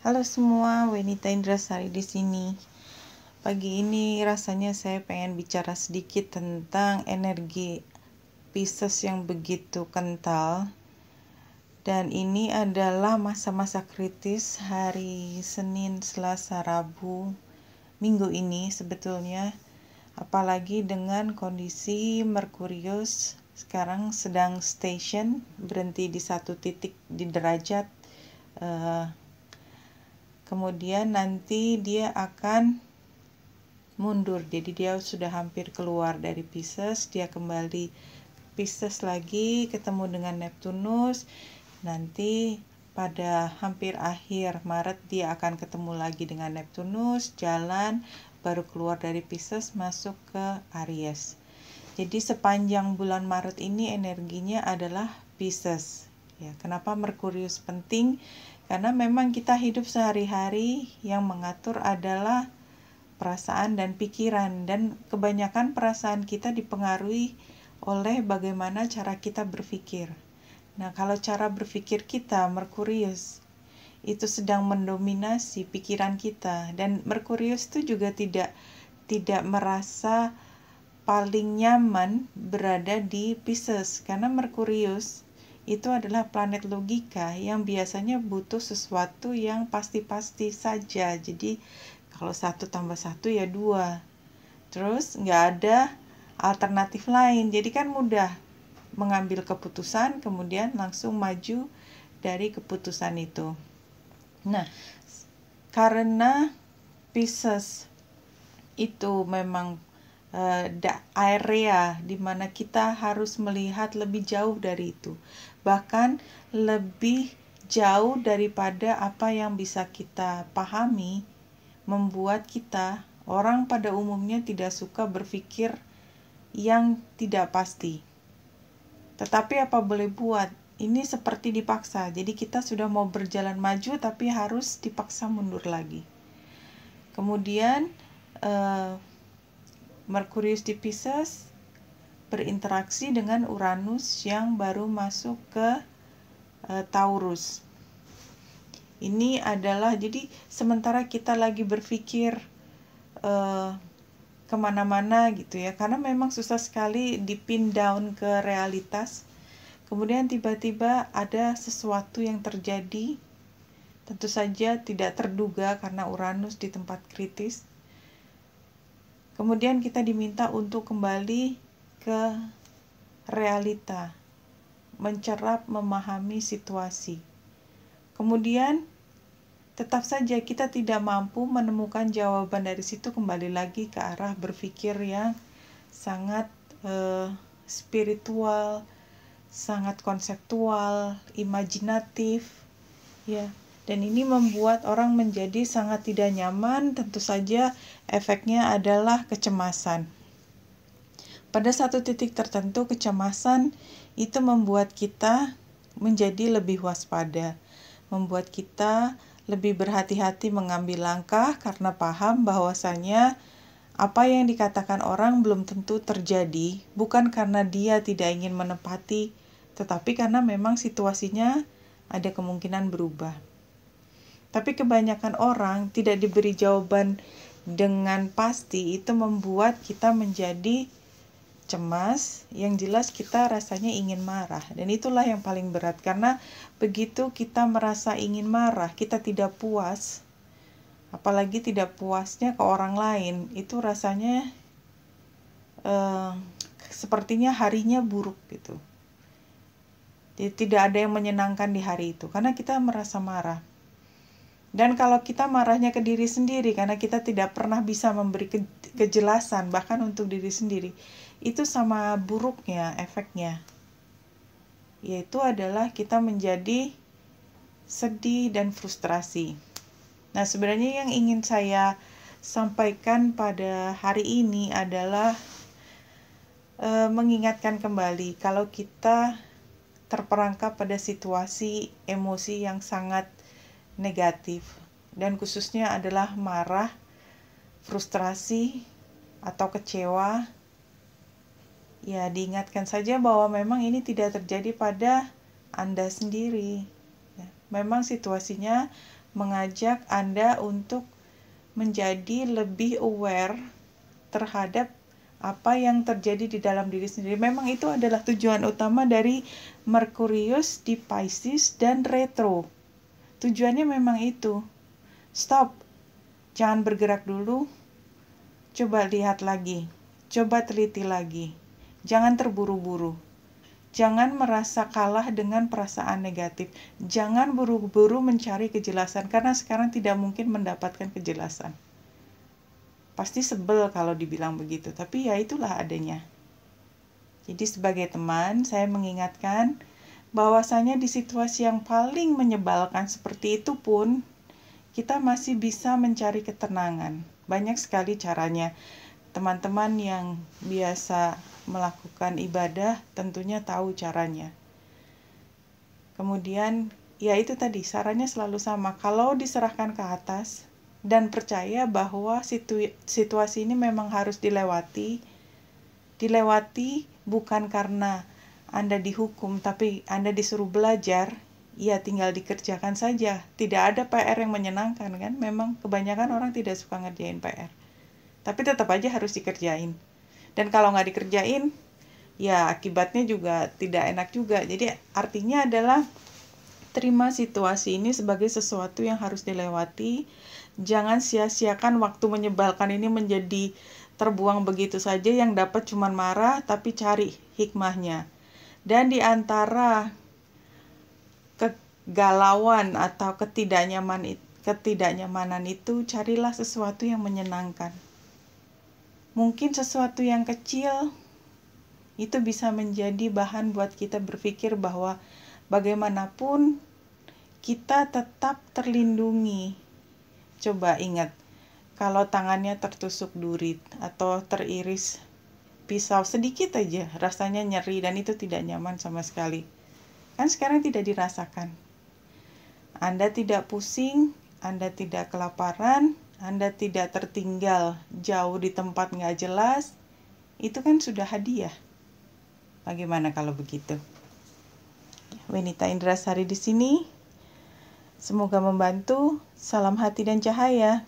Halo semua, Wenita Indrasari di sini. Pagi ini rasanya saya pengen bicara sedikit tentang energi Pisces yang begitu kental. Dan ini adalah masa-masa kritis hari Senin, Selasa, Rabu, Minggu ini sebetulnya. Apalagi dengan kondisi Merkurius sekarang sedang station, berhenti di satu titik di derajat. Kemudian nanti dia akan mundur, jadi dia sudah hampir keluar dari Pisces, dia kembali Pisces lagi, ketemu dengan Neptunus. Nanti pada hampir akhir Maret dia akan ketemu lagi dengan Neptunus, jalan, baru keluar dari Pisces masuk ke Aries. Jadi sepanjang bulan Maret ini energinya adalah Pisces. Ya, kenapa Merkurius penting? Karena memang kita hidup sehari-hari yang mengatur adalah perasaan dan pikiran, dan kebanyakan perasaan kita dipengaruhi oleh bagaimana cara kita berpikir. Nah, kalau cara berpikir kita, Merkurius itu sedang mendominasi pikiran kita, dan Merkurius itu juga tidak merasa paling nyaman berada di Pisces, karena Merkurius itu adalah planet logika yang biasanya butuh sesuatu yang pasti-pasti saja. Jadi kalau 1 tambah 1 ya 2, terus nggak ada alternatif lain, jadi kan mudah mengambil keputusan kemudian langsung maju dari keputusan itu. Nah, karena Pisces itu memang area di mana kita harus melihat lebih jauh dari itu, bahkan lebih jauh daripada apa yang bisa kita pahami, membuat kita, orang pada umumnya, tidak suka berpikir yang tidak pasti. Tetapi apa boleh buat, ini seperti dipaksa, jadi kita sudah mau berjalan maju tapi harus dipaksa mundur lagi. Kemudian Merkurius di Pisces berinteraksi dengan Uranus yang baru masuk ke Taurus. Ini adalah, jadi sementara kita lagi berpikir kemana-mana gitu ya, karena memang susah sekali dipin down ke realitas. Kemudian tiba-tiba ada sesuatu yang terjadi, tentu saja tidak terduga karena Uranus di tempat kritis. Kemudian kita diminta untuk kembali ke realita, mencerap, memahami situasi. Kemudian tetap saja kita tidak mampu menemukan jawaban dari situ, kembali lagi ke arah berpikir yang sangat spiritual, sangat konseptual, imajinatif, ya. Dan ini membuat orang menjadi sangat tidak nyaman. Tentu saja efeknya adalah kecemasan. Pada satu titik tertentu, kecemasan itu membuat kita menjadi lebih waspada, membuat kita lebih berhati-hati mengambil langkah karena paham bahwasanya apa yang dikatakan orang belum tentu terjadi, bukan karena dia tidak ingin menepati, tetapi karena memang situasinya ada kemungkinan berubah. Tapi kebanyakan orang tidak diberi jawaban dengan pasti, itu membuat kita menjadi cemas, yang jelas kita rasanya ingin marah. Dan itulah yang paling berat, karena begitu kita merasa ingin marah, kita tidak puas, apalagi tidak puasnya ke orang lain, itu rasanya sepertinya harinya buruk gitu. Jadi tidak ada yang menyenangkan di hari itu, karena kita merasa marah. Dan kalau kita marahnya ke diri sendiri, karena kita tidak pernah bisa memberi kejelasan bahkan untuk diri sendiri, itu sama buruknya efeknya, yaitu adalah kita menjadi sedih dan frustrasi. Nah, sebenarnya yang ingin saya sampaikan pada hari ini adalah mengingatkan kembali kalau kita terperangkap pada situasi emosi yang sangat negatif, dan khususnya adalah marah, frustrasi, atau kecewa, ya diingatkan saja bahwa memang ini tidak terjadi pada Anda sendiri. Ya, memang situasinya mengajak Anda untuk menjadi lebih aware terhadap apa yang terjadi di dalam diri sendiri. Memang itu adalah tujuan utama dari Merkurius di Pisces dan retro. Tujuannya memang itu. Stop. Jangan bergerak dulu. Coba lihat lagi. Coba teliti lagi. Jangan terburu-buru. Jangan merasa kalah dengan perasaan negatif. Jangan buru-buru mencari kejelasan karena sekarang tidak mungkin mendapatkan kejelasan. Pasti sebel kalau dibilang begitu, tapi ya itulah adanya. Jadi sebagai teman, saya mengingatkan bahwasanya di situasi yang paling menyebalkan seperti itu pun, kita masih bisa mencari ketenangan. Banyak sekali caranya. Teman-teman yang biasa melakukan ibadah tentunya tahu caranya. Kemudian, ya itu tadi, sarannya selalu sama. Kalau diserahkan ke atas, dan percaya bahwa situasi ini memang harus dilewati bukan karena Anda dihukum, tapi Anda disuruh belajar, ya tinggal dikerjakan saja. Tidak ada PR yang menyenangkan kan, memang kebanyakan orang tidak suka ngerjain PR. Tapi tetap aja harus dikerjain. Dan kalau nggak dikerjain, ya akibatnya juga tidak enak juga. Jadi artinya adalah terima situasi ini sebagai sesuatu yang harus dilewati. Jangan sia-siakan waktu menyebalkan ini menjadi terbuang begitu saja, yang dapat cuma marah, tapi cari hikmahnya. Dan di antara kegalauan atau ketidaknyamanan itu, carilah sesuatu yang menyenangkan. Mungkin sesuatu yang kecil itu bisa menjadi bahan buat kita berpikir bahwa bagaimanapun kita tetap terlindungi. Coba ingat, kalau tangannya tertusuk duri atau teriris pisau sedikit aja, rasanya nyeri dan itu tidak nyaman sama sekali. Kan sekarang tidak dirasakan. Anda tidak pusing, Anda tidak kelaparan, Anda tidak tertinggal jauh di tempat nggak jelas. Itu kan sudah hadiah. Bagaimana kalau begitu? Wenita Indrasari di sini. Semoga membantu. Salam hati dan cahaya.